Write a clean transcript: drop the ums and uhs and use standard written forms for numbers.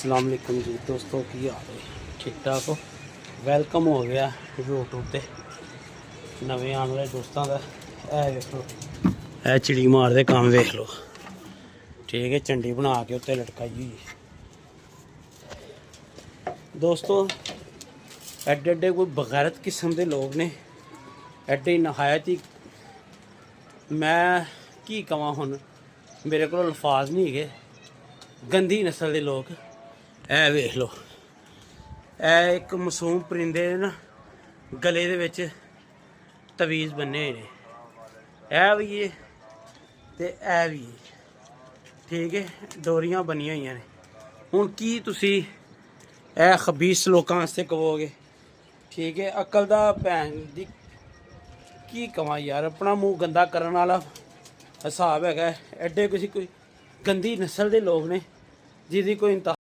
अस्सलाम वालेकुम जी दोस्तों, की हाल है? ठीक ठाक हो? वेलकम हो गया यूट्यूब ते नवे आने वाले दोस्तों का। वेख लो ए चिड़ी मारते काम वेख लो, ठीक है। झंडी बना के उत्ते लटकाई हुई दोस्तों। एडे एडे कोई बगैरत किस्म के लोग ने, एडे नहायत ही, मैं की कवां हुण, मेरे को अल्फाज नहीं है। गंदी नस्ल के लोग ए वेख लो, ए एक मासूम परिंदे ना गले दे विच तवीज़ बन्ने ने, ए भी है ते ए भी है, ठीक है। डोरियां बनियां हुई ने। हुण की तुसी ए खबीस लोकां वास्ते कहोगे, ठीक है। अकल दा भैन दी की कवां यार, अपना मूँह गंदा करन वाला हिसाब हैगा। एडे किसी कोई गंदी नस्ल के लोग ने जिहदी कोई इंतहा